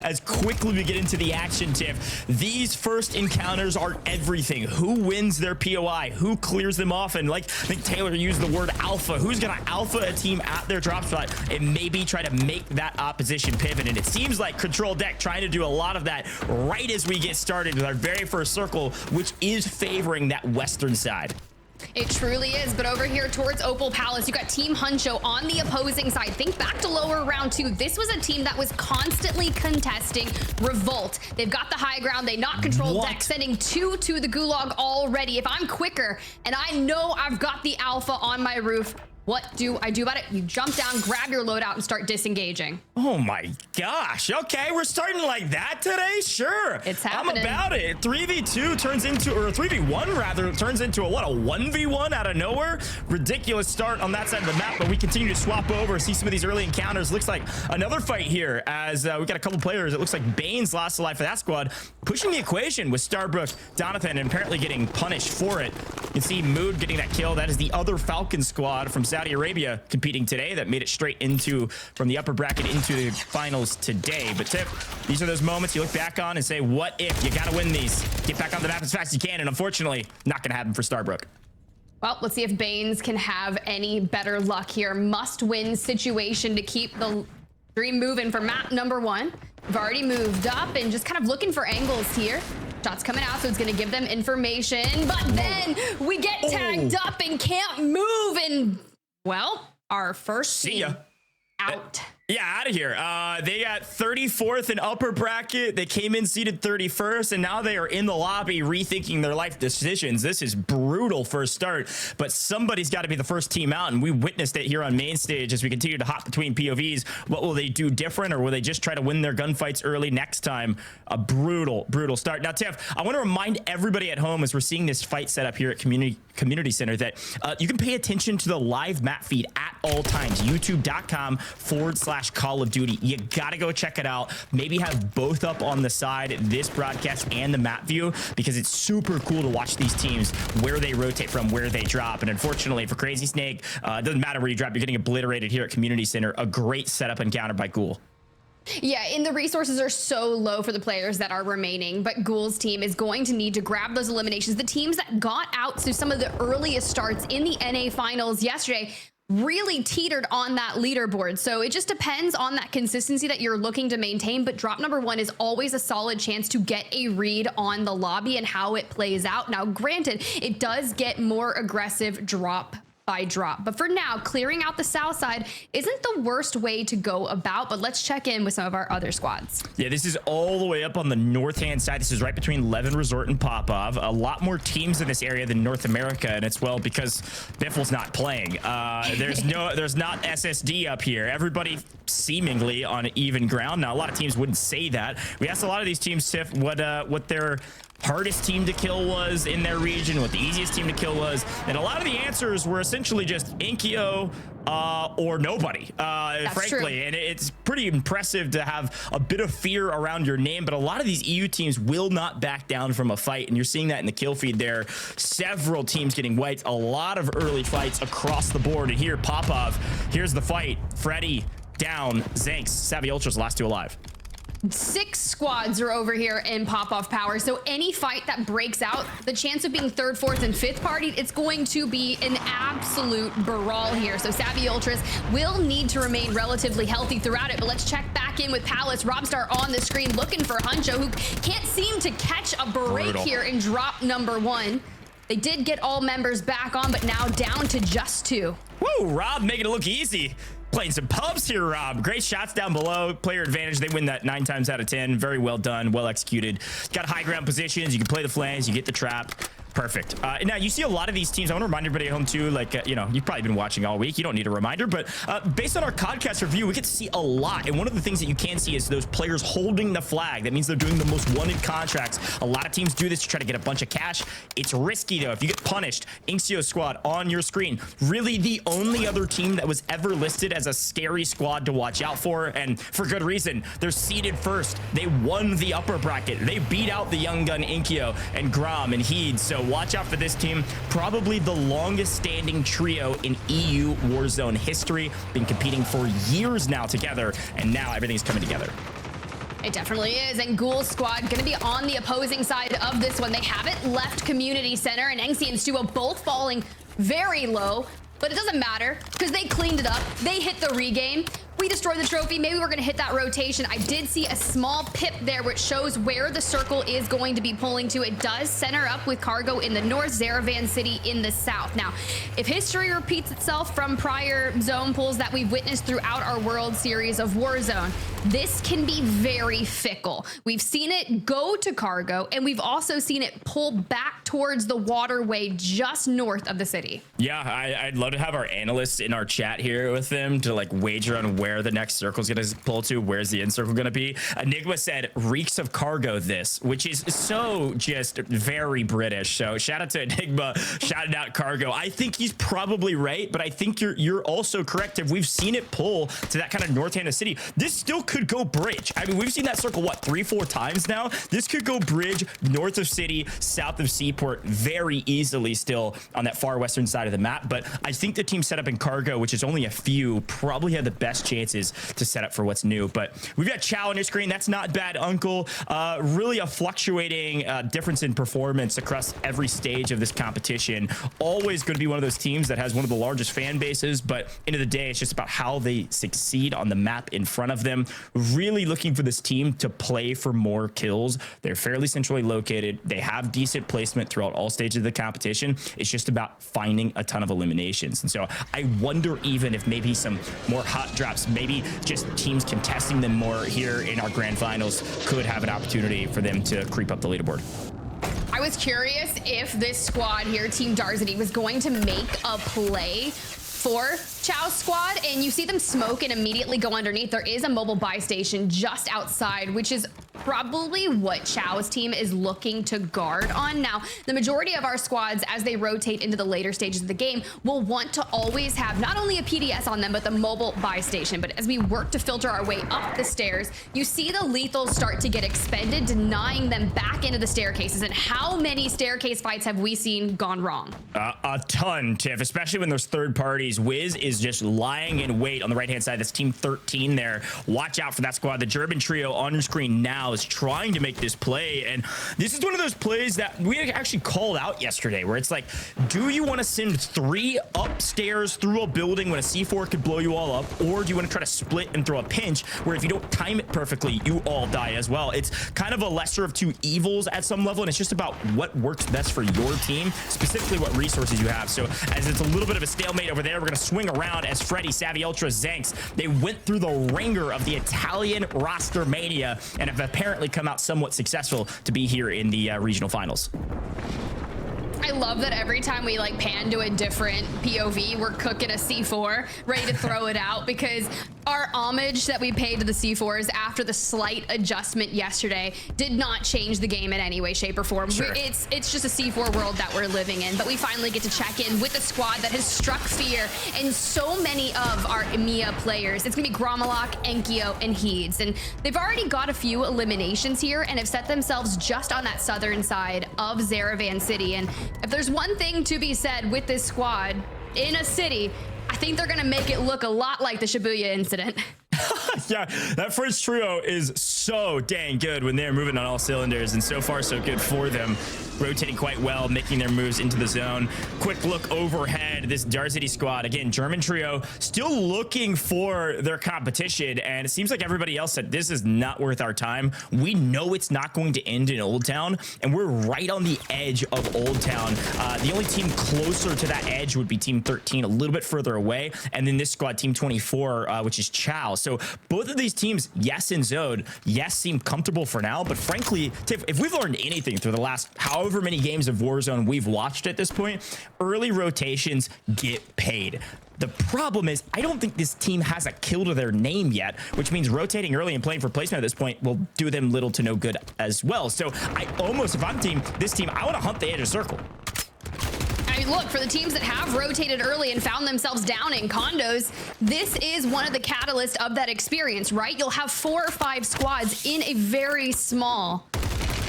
As quickly we get into the action, Tiff, these first encounters are everything. Who wins their POI? Who clears them off? And like I think Taylor used the word alpha. Who's going to alpha a team at their drop spot and maybe try to make that opposition pivot? And it seems like Control Deck trying to do a lot of that right as we get started with our very first circle, which is favoring that western side. It truly is, but over here towards Opal Palace, you got Team Huncho on the opposing side. Think back to lower round 2. This was a team that was constantly contesting Revolt. They've got the high ground. They knock Control Deck, sending 2 to the Gulag already. If I'm quicker and I know I've got the alpha on my roof, what do I do about it? You jump down, grab your loadout, and start disengaging. Oh my gosh. Okay, we're starting like that today? Sure. It's happening. I'm about it. 3v2 turns into, or 3v1 rather, turns into a 1v1 out of nowhere? Ridiculous start on that side of the map, but we continue to swap over, see some of these early encounters. Looks like another fight here as we got a couple players. It looks like Bane's lost the life for that squad, pushing the equation with Starbrook, Donathan, and apparently getting punished for it. You can see Mood getting that kill. That is the other Falcon squad from Saudi Arabia competing today that made it straight into from the upper bracket into the finals today. But Tiff, these are those moments you look back on and say, what if? You got to win these. Get back on the map as fast as you can. And unfortunately, not going to happen for Starbrook. Well, let's see if Banes can have any better luck here. Must-win situation to keep the dream moving for map number 1. We've already moved up and just kind of looking for angles here. Shots coming out, so it's going to give them information. But then we get tagged up and can't move. And, well, our first team out. Yeah, out of here. They got 34th in upper bracket. They came in seated 31st, and now they are in the lobby rethinking their life decisions. This is brutal first start, but somebody's got to be the first team out, and we witnessed it here on main stage as we continue to hop between POVs. What will they do different, or will they just try to win their gunfights early next time? A brutal, brutal start. Now, Tiff, I want to remind everybody at home as we're seeing this fight set up here at Community Center that you can pay attention to the live map feed at all times. YouTube.com/Call of Duty. You gotta go check it out. Maybe have both up on the side, this broadcast and the map view, because it's super cool to watch these teams, where they rotate from, where they drop. And unfortunately for Crazy Snake, it doesn't matter where you drop, you're getting obliterated here at Community Center. A great setup encounter by Ghoul. Yeah, and the resources are so low for the players that are remaining, but Ghoul's team is going to need to grab those eliminations. The teams that got out to some of the earliest starts in the NA finals yesterday really teetered on that leaderboard. So it just depends on that consistency that you're looking to maintain. But drop number 1 is always a solid chance to get a read on the lobby and how it plays out. Now, granted, it does get more aggressive drop by drop, but for now, clearing out the south side isn't the worst way to go about. But let's check in with some of our other squads. Yeah, this is all the way up on the north hand side. This is right between Levin Resort and Popov. A lot more teams in this area than North America, and it's, well, because Biffle's not playing. There's not SSD up here. Everybody seemingly on even ground. Now, a lot of teams wouldn't say that. We asked a lot of these teams, Tiff, what their hardest team to kill was in their region, what the easiest team to kill was, and a lot of the answers were essentially just Inkyo or nobody, frankly. True. And it's pretty impressive to have a bit of fear around your name, but a lot of these EU teams will not back down from a fight, and you're seeing that in the kill feed there. Several teams getting wiped, a lot of early fights across the board, and here Popov, here's the fight. Freddy down, Zanks, Savvy Ultra's last 2 alive. 6 squads are over here in Pop-Off Power, so any fight that breaks out, the chance of being 3rd, 4th, and 5th party, it's going to be an absolute brawl here. So Savvy Ultras will need to remain relatively healthy throughout it, but let's check back in with Palace. Robstar on the screen looking for Huncho, who can't seem to catch a break here in drop number 1. They did get all members back on, but now down to just 2. Woo, Rob making it look easy. Playing some pubs here, Rob. Great shots down below. Player advantage. They win that 9 times out of 10. Very well done. Well executed. Got high ground positions. You can play the flanks. You get the trap. Perfect. Now, you see a lot of these teams. I want to remind everybody at home, too, like, you know, you've probably been watching all week. You don't need a reminder. But based on our podcast review, we get to see a lot. And one of the things that you can see is those players holding the flag. That means they're doing the most wanted contracts. A lot of teams do this to try to get a bunch of cash. It's risky, though. If you get punished, Inxio squad on your screen. Really the only other team that was ever listed as a scary squad to watch out for. And for good reason. They're seeded first. They won the upper bracket. They beat out the young gun Inkyo and Grom and Heed. So watch out for this team. Probably the longest standing trio in EU Warzone history. Been competing for years now together, and now everything's coming together. It definitely is, and Ghoul's squad gonna be on the opposing side of this one. They haven't left Community Center, and Engsy and Stuo both falling very low, but it doesn't matter because they cleaned it up. They hit the regain. We destroyed the trophy. Maybe we're gonna hit that rotation. I did see a small pip there which shows where the circle is going to be pulling to. It does center up with Cargo in the north, Zaravan City in the south. Now, if history repeats itself from prior zone pulls that we've witnessed throughout our World Series of Warzone, this can be very fickle. We've seen it go to Cargo, and we've also seen it pull back towards the waterway just north of the city. Yeah, I'd love to have our analysts in our chat here with them to like wager on where the next circle is going to pull to. Where's the end circle going to be? Enigma said reeks of Cargo this, which is so just very British. So shout out to Enigma, shouting out Cargo. I think he's probably right, but I think you're also correct. If we've seen it pull to that kind of north end of the city, this still could go bridge. I mean, we've seen that circle what 3-4 times now. This could go bridge north of city, south of Seaport very easily still on that far western side of the map. But I think the team set up in Cargo, which is only a few, probably had the best chances to set up for what's new. But we've got Chow on your screen. That's not bad, Uncle. Really a fluctuating difference in performance across every stage of this competition. Always going to be one of those teams that has one of the largest fan bases, but end of the day, it's just about how they succeed on the map in front of them. Really looking for this team to play for more kills. They're fairly centrally located. They have decent placement throughout all stages of the competition. It's just about finding a ton of eliminations. And so I wonder even if maybe some more hot drops, maybe just teams contesting them more here in our grand finals could have an opportunity for them to creep up the leaderboard. I was curious if this squad here, Team Darzity, was going to make a play for Chow's squad, and you see them smoke and immediately go underneath. There is a mobile buy station just outside, which is probably what Chow's team is looking to guard on. Now, the majority of our squads, as they rotate into the later stages of the game, will want to always have not only a PDS on them, but the mobile buy station. But as we work to filter our way up the stairs, you see the lethals start to get expended, denying them back into the staircases. And how many staircase fights have we seen gone wrong? A ton, Tiff, especially when there's third parties. Wiz is just lying in wait on the right-hand side. That's Team 13 there. Watch out for that squad. The German trio on your screen now is trying to make this play, and this is one of those plays that we actually called out yesterday, where it's like, do you want to send 3 upstairs through a building when a C4 could blow you all up, or do you want to try to split and throw a pinch where if you don't time it perfectly, you all die as well? It's kind of a lesser of two evils at some level, and it's just about what works best for your team, specifically what resources you have. So as it's a little bit of a stalemate over there, we're going to swing around as Freddy, Savvy Ultra, Zanks, they went through the ringer of the Italian roster mania and have apparently come out somewhat successful to be here in the regional finals. I love that every time we like pan to a different POV, we're cooking a C4 ready to throw it out, because our homage that we paid to the C4s after the slight adjustment yesterday did not change the game in any way, shape, or form. Sure. It's just a C4 world that we're living in, but we finally get to check in with a squad that has struck fear in so many of our EMEA players. It's gonna be Gromalok, Enkyo, and Heeds, and they've already got a few eliminations here and have set themselves just on that southern side of Zaravan City. And if there's one thing to be said with this squad in a city, I think they're gonna make it look a lot like the Shibuya incident. Yeah, that first trio is so dang good when they're moving on all cylinders, and so far so good for them. Rotating quite well, making their moves into the zone. Quick look overhead, this Darzity squad, again, German trio, still looking for their competition, and it seems like everybody else said this is not worth our time. We know it's not going to end in Old Town, and we're right on the edge of Old Town. The only team closer to that edge would be Team 13, a little bit further away, and then this squad, Team 24, which is Chow. So both of these teams, yes, in zone, yes, seem comfortable for now, but frankly, Tiff, if we've learned anything through the last however many games of Warzone we've watched at this point, early rotations get paid. The problem is, I don't think this team has a kill to their name yet, which means rotating early and playing for placement at this point will do them little to no good as well. So I almost, if I'm this team, I want to hunt the edge of circle. I mean, look, for the teams that have rotated early and found themselves down in condos, this is one of the catalysts of that experience, right? You'll have 4 or 5 squads in a very small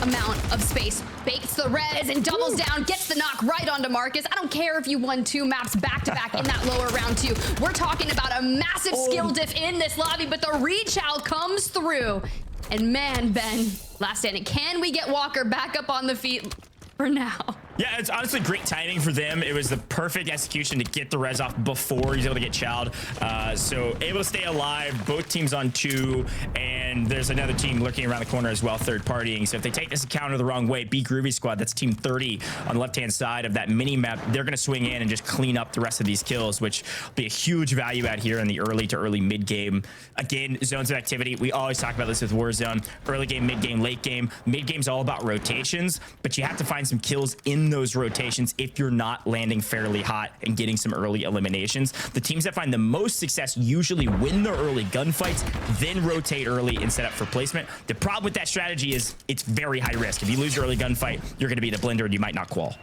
amount of space. Bakes the res and doubles down, gets the knock right onto Marcus. I don't care if you won 2 maps back-to-back in that lower round 2. We're talking about a massive skill diff in this lobby, but the reach out comes through. And man, Ben, last standing. Can we get Walker back up on the feet for now? Yeah, it's honestly great timing for them. It was the perfect execution to get the res off before he's able to get chowed. So able to stay alive, both teams on 2, and there's another team lurking around the corner as well, third partying. So if they take this encounter the wrong way, B Groovy Squad, that's team 30 on the left-hand side of that mini map, they're going to swing in and just clean up the rest of these kills, which will be a huge value add here in the early to early mid game. Again, zones of activity. We always talk about this with Warzone. Early game, mid game, late game. Mid game's all about rotations, but you have to find some kills in those rotations if you're not landing fairly hot and getting some early eliminations. The teams that find the most success usually win the early gunfights, then rotate early and set up for placement. The problem with that strategy is it's very high risk. If you lose your early gunfight, you're going to be the blender and you might not qual.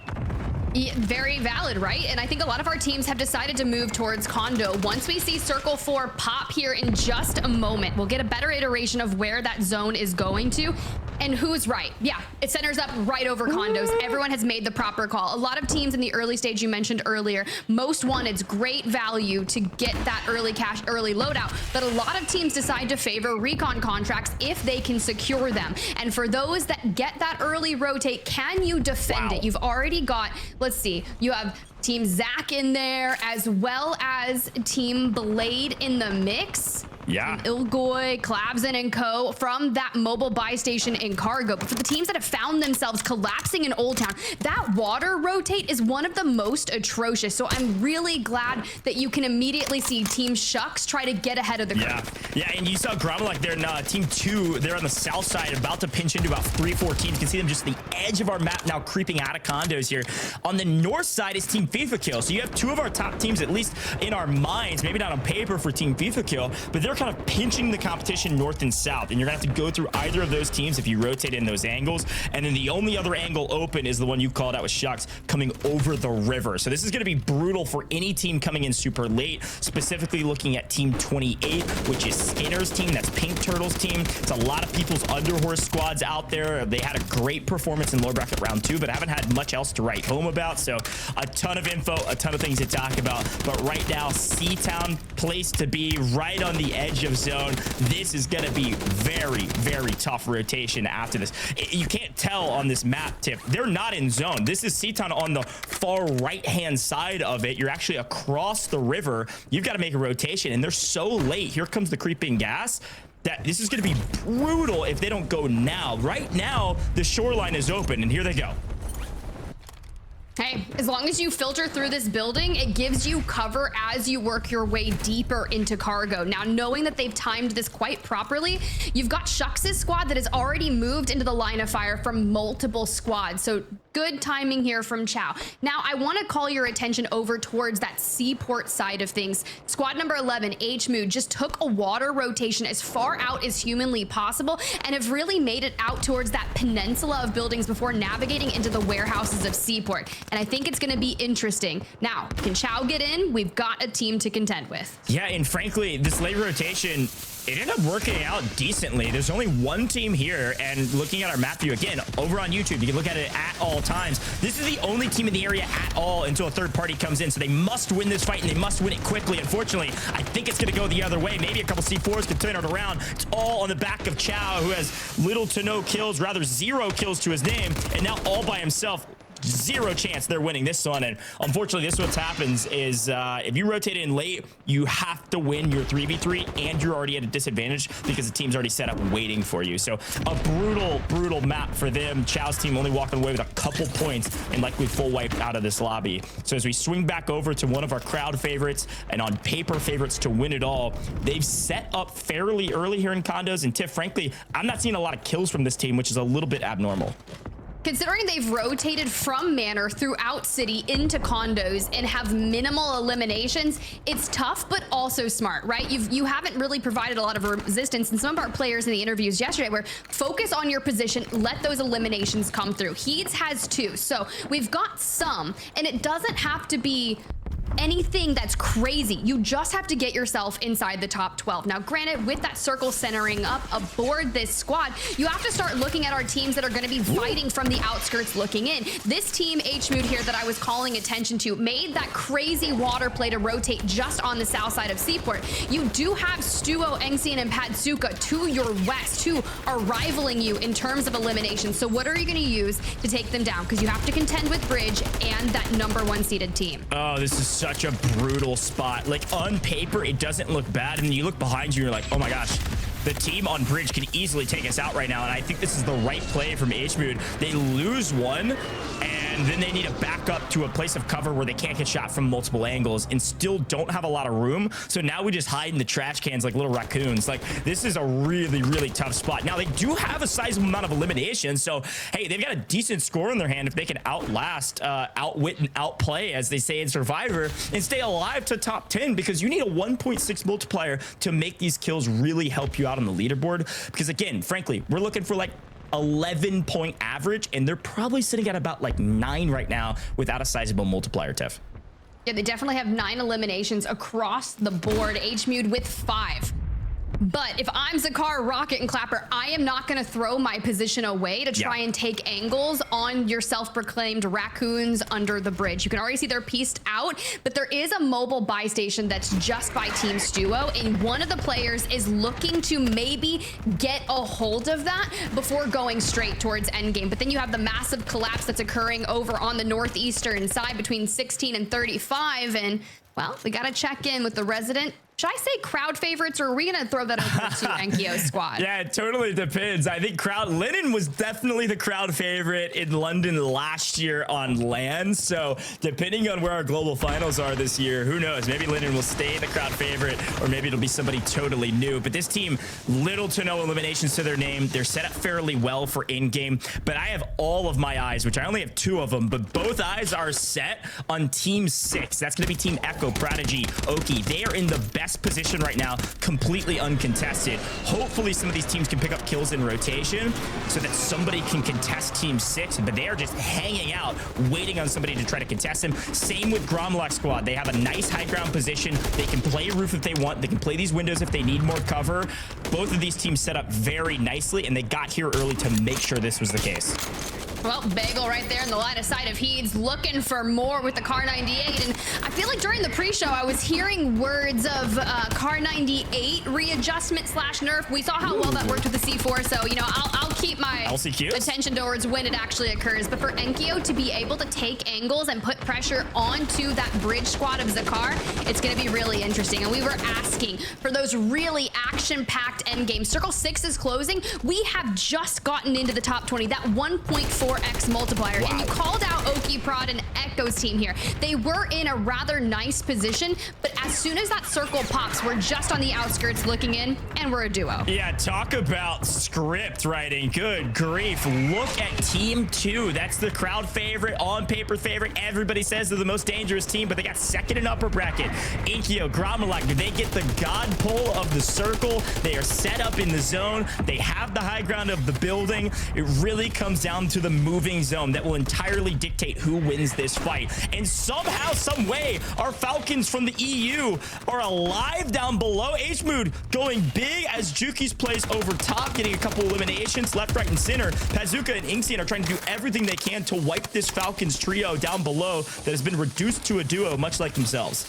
Yeah, very valid, right? And I think a lot of our teams have decided to move towards condo. Once we see circle 4 pop here in just a moment, we'll get a better iteration of where that zone is going to and who's right. Yeah, it centers up right over condos. Everyone has made the proper call. A lot of teams in the early stage you mentioned earlier, most wanted's great value to get that early cash, early loadout, but a lot of teams decide to favor recon contracts if they can secure them. And for those that get that early rotate, can you defend it? You've already got, let's see, you have Team Zach in there as well as Team Blade in the mix. Yeah. Ilgoy, Clavson, and co. from that mobile buy station in Cargo. But for the teams that have found themselves collapsing in Old Town, that water rotate is one of the most atrocious. So I'm really glad that you can immediately see Team Shucks try to get ahead of the curve. Yeah, and you saw Gromma like they're in team 2. They're on the south side, about to pinch into about 3-4 teams. You can see them just the edge of our map now creeping out of condos here. On the north side is Team FIFA Kill. So you have 2 of our top teams, at least in our minds, maybe not on paper for Team FIFA Kill, but they're kind of pinching the competition north and south, and you're gonna have to go through either of those teams if you rotate in those angles. And then the only other angle open is the one you called out with Shucks coming over the river. So this is gonna be brutal for any team coming in super late, specifically looking at team 28, which is Skinner's team. That's Pink Turtle's team. It's a lot of people's Underhorse squads out there. They had a great performance in lower bracket round 2, but haven't had much else to write home about. So a ton of info, a ton of things to talk about. But right now, C-Town, place to be, right on the edge of zone. This is going to be very, very tough rotation after this. You can't tell on this map, Tiff. They're not in zone. This is C-Town on the far right-hand side of it. You're actually across the river. You've got to make a rotation, and they're so late. Here comes the creeping gas. That this is going to be brutal if they don't go now. Right now, the shoreline is open, and here they go. Hey, as long as you filter through this building, it gives you cover as you work your way deeper into Cargo. Now, knowing that they've timed this quite properly, you've got Shucks' squad that has already moved into the line of fire from multiple squads. So good timing here from Chow. Now, I want to call your attention over towards that seaport side of things. Squad number 11, H-Mood, just took a water rotation as far out as humanly possible and have really made it out towards that peninsula of buildings before navigating into the warehouses of Seaport. And I think it's going to be interesting. Now, can Chow get in? We've got a team to contend with. Yeah, and frankly, this late rotation, it ended up working out decently. There's only one team here, and looking at our map view again over on YouTube, you can look at it at all times. This is the only team in the area at all until a third party comes in, so they must win this fight, and they must win it quickly. Unfortunately, I think it's going to go the other way. Maybe a couple C4s can turn it around. It's all on the back of Chow, who has little to no kills, rather 0 kills to his name, and now all by himself. 0 chance they're winning this one. And unfortunately, this is what happens is if you rotate in late, you have to win your 3v3 and you're already at a disadvantage because the team's already set up waiting for you. So a brutal map for them. Chow's team only walking away with a couple points and likely full wiped out of this lobby. So as we swing back over to one of our crowd favorites and on paper favorites to win it all, they've set up fairly early here in condos. And Tiff, frankly, I'm not seeing a lot of kills from this team, which is a little bit abnormal. Considering they've rotated from Manor throughout City into condos and have minimal eliminations, it's tough, but also smart, right? You haven't really provided a lot of resistance, and some of our players in the interviews yesterday were focus on your position, let those eliminations come through. Heats has 2, so we've got some, and it doesn't have to be anything that's crazy. You just have to get yourself inside the top 12. Now, granted, with that circle centering up aboard this squad, you have to start looking at our teams that are going to be fighting from the outskirts looking in. This team, HMood here, that I was calling attention to, made that crazy water play to rotate just on the south side of Seaport. You do have Stuo, Engsian, and Patsuka to your west, who are rivaling you in terms of elimination. So what are you going to use to take them down? Because you have to contend with Bridge and that #1 seeded team. Oh, this is such a brutal spot. Like, on paper, it doesn't look bad. And you look behind you, you're like, oh my gosh, the team on Bridge can easily take us out right now. And I think this is the right play from HMood. They lose one, and then they need to back up to a place of cover where they can't get shot from multiple angles and still don't have a lot of room. So now we just hide in the trash cans like little raccoons. Like, this is a really, really tough spot. Now, they do have a sizable amount of eliminations. So, hey, they've got a decent score in their hand if they can outlast, outwit, and outplay, as they say in Survivor, and stay alive to top 10, because you need a 1.6 multiplier to make these kills really help you out on the leaderboard. Because, again, frankly, we're looking for like 11-point average, and they're probably sitting at about like 9 right now without a sizable multiplier, Tiff. Yeah, they definitely have 9 eliminations across the board. HMood with 5. But if I'm Zakar, Rocket, and Clapper, I am not going to throw my position away to try and take angles on your self-proclaimed raccoons under the bridge. You can already see they're pieced out, but there is a mobile buy station that's just by Team Stuo, and one of the players is looking to maybe get a hold of that before going straight towards endgame. But then you have the massive collapse that's occurring over on the northeastern side between 16 and 35, and, well, we got to check in with the resident. Should I say crowd favorites, or are we going to throw that over to Enkyo's squad? Yeah, it totally depends. I think Lennon was definitely the crowd favorite in London last year on LAN. So depending on where our global finals are this year, who knows? Maybe Lennon will stay the crowd favorite, or maybe it'll be somebody totally new. But this team, little to no eliminations to their name. They're set up fairly well for in-game. But I have all of my eyes, which I only have 2 of them, but both eyes are set on Team 6. That's going to be Team Echo, Prodigy, Oki. They are in the best position right now, completely uncontested. Hopefully some of these teams can pick up kills in rotation so that somebody can contest Team 6, but they are just hanging out, waiting on somebody to try to contest them. Same with Gromlock squad. They have a nice high ground position. They can play roof if they want. They can play these windows if they need more cover. Both of these teams set up very nicely, and they got here early to make sure this was the case. Well, Bagel right there in the line of sight of Heeds, looking for more with the Car 98. And I feel like during the pre-show, I was hearing words of Car 98 readjustment / nerf. We saw how well that worked with the C4, so, you know, I'll keep my attention towards when it actually occurs. But for Enkyo to be able to take angles and put pressure onto that bridge squad of Zakar, it's going to be really interesting. And we were asking for those really action-packed endgames. Circle 6 is closing. We have just gotten into the top 20, that 1.4x multiplier. Wow. And you called out Oki, Prod, and Echo's team here. They were in a rather nice position, but as soon as that circle pops, we're just on the outskirts looking in, and we're a duo. Yeah, talk about script writing. Good grief. Look at Team 2. That's the crowd favorite, on paper favorite. Everybody says they're the most dangerous team, but they got second in upper bracket. Inkyo, Gromlock, do they get the god pull of the circle? They are set up in the zone. They have the high ground of the building. It really comes down to the moving zone that will entirely dictate who wins this fight. And somehow, some way, our Falcons from the EU are alive down below. HMood going big as Juki's plays over top, getting a couple eliminations left, right, and center. Pazuka and Ingsian are trying to do everything they can to wipe this Falcons trio down below that has been reduced to a duo, much like themselves.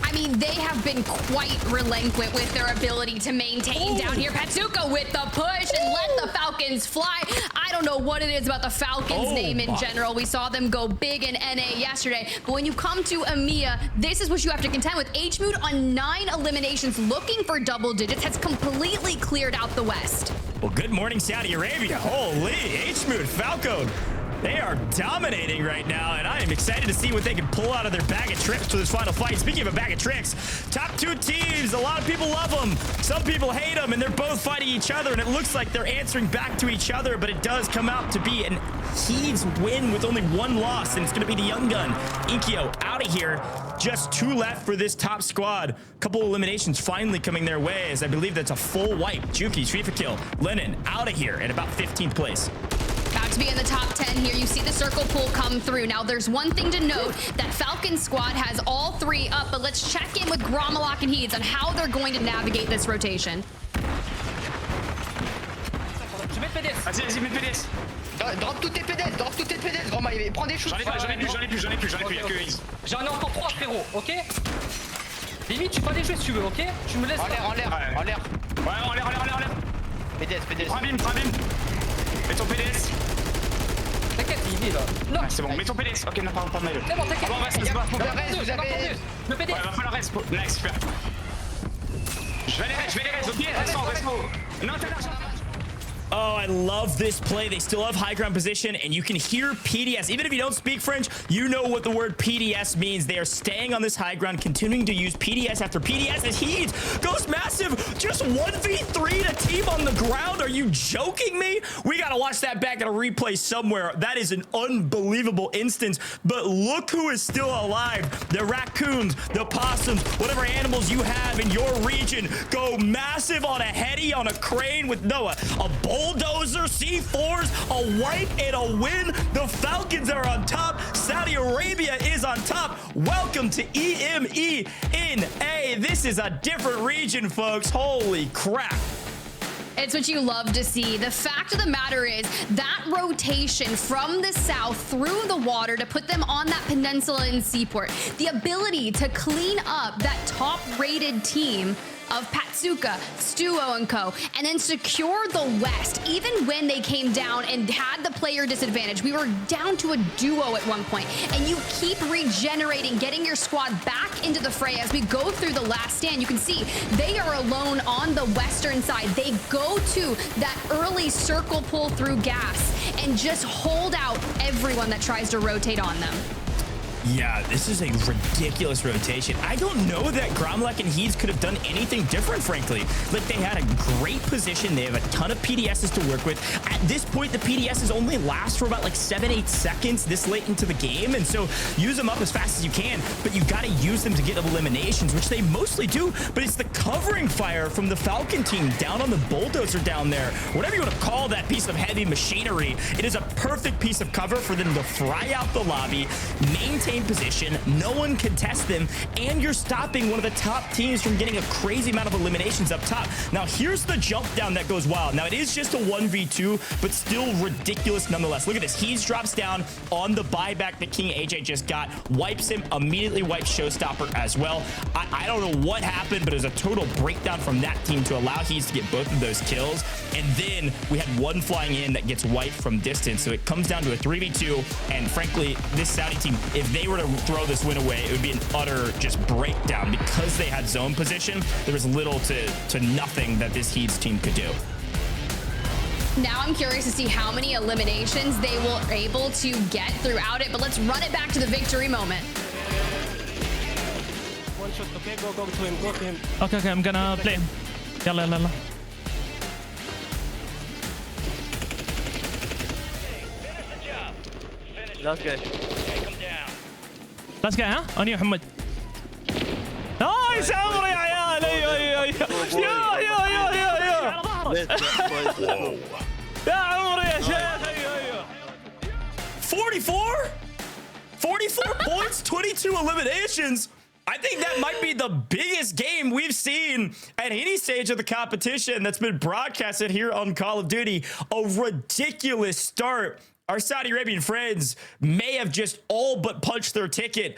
I mean, they have been quite relinquent with their ability to maintain down here. Patsuka with the push and let the Falcons fly. I don't know what it is about the Falcons name in general. We saw them go big in NA yesterday, but when you come to EMEA, this is what you have to contend with. HMood on 9 eliminations, looking for double digits, has completely cleared out the West. Well, good morning, Saudi Arabia. Holy, HMood, Falcon. They are dominating right now, and I am excited to see what they can pull out of their bag of tricks for this final fight. Speaking of a bag of tricks, top 2 teams, a lot of people love them. Some people hate them, and they're both fighting each other, and it looks like they're answering back to each other, but it does come out to be an Heeds win with only 1 loss, and it's going to be the Young Gun. Inkyo out of here. Just 2 left for this top squad. A couple eliminations finally coming their way, as I believe that's a full wipe. Juki, FIFA kill. Lennon out of here at about 15th place. Got to be in the top 10 here. You see the circle pull come through. Now, there's one thing to note. That Falcon squad has all three up, but let's check in with Gromalok and Heeds on how they're going to navigate this rotation. Je mets PDS. Vas-y, mets PDS. Drop tous tes PDS, Grand, prends des shoots. J'en ai plus, y'a que Ace. J'en ai encore 3 frérot, ok? Limite, tu peux aller jouer si tu veux, ok? Tu me laisses. En l'air. Ouais, en l'air. PDS. Prends un bim. Mets ton PDS. T'inquiète, il est là. Non, C'est bon, mets ton PDS. Ok, non, pas mal. c'est bon, t'inquiète. Ah bon, reste, c'est pas. Vous avez... Le PDS. Ouais, va falloir reste. Nice, super. Je vais les reste. Ok, reste. Non, t'as l'argent. Oh, I love this play. They still have high ground position, and you can hear PDS. Even if you don't speak French, you know what the word PDS means. They are staying on this high ground, continuing to use PDS after PDS as Heeds goes massive. Just 1v3 to team on the ground. Are you joking me? We got to watch that back at a replay somewhere. That is an unbelievable instance. But look who is still alive. The raccoons, the possums, whatever animals you have in your region go massive on a heady, on a crane with Noah, a bulldozer, C4s, a wipe, and a win. The Falcons are on top. Saudi Arabia is on top. Welcome to EMEA. This is a different region, folks. Holy crap. It's what you love to see. The fact of the matter is that rotation from the south through the water to put them on that peninsula in Seaport, the ability to clean up that top-rated team of Patsuka, Stuo and Co, and then secure the West. Even when they came down and had the player disadvantage, we were down to a duo at one point, and you keep regenerating, getting your squad back into the fray. As we go through the last stand, you can see they are alone on the western side. They go to that early circle pull through gas and just hold out everyone that tries to rotate on them. Yeah, this is a ridiculous rotation. I don't know that Gromalok and Heeds could have done anything different, frankly. Like, they had a great position. They have a ton of PDSs to work with. At this point, the PDSs only last for about like 7-8 seconds this late into the game. And so use them up as fast as you can, but you got to use them to get eliminations, which they mostly do. But it's the covering fire from the Falcon team down on the bulldozer down there. Whatever you want to call that piece of heavy machinery, it is a perfect piece of cover for them to fry out the lobby, maintain position, no one can test them, and you're stopping one of the top teams from getting a crazy amount of eliminations up top. Now, here's the jump down that goes wild. Now, it is just a 1v2, but still ridiculous nonetheless. Look at this. Heeds drops down on the buyback that King AJ just got, wipes him, immediately wipes Showstopper as well. I don't know what happened, but it was a total breakdown from that team to allow Heeds to get both of those kills. And then we had one flying in that gets wiped from distance. So it comes down to a 3v2. And frankly, this Saudi team, if they were to throw this win away, it would be an utter just breakdown. Because they had zone position, there was little to nothing that this Heeds team could do. Now I'm curious to see how many eliminations they will able to get throughout it, but let's run it back to the victory moment. One shot, okay? Go to him, go to him. Okay, I'm gonna play him. يلا. Let's go, huh? On you, Muhammad. Nice, عمري يا عيال. يا عمري يا شيخ. 44 points, 22 eliminations. I think that might be the biggest game we've seen at any stage of the competition that's been broadcasted here on Call of Duty. A ridiculous start. Our Saudi Arabian friends may have just all but punched their ticket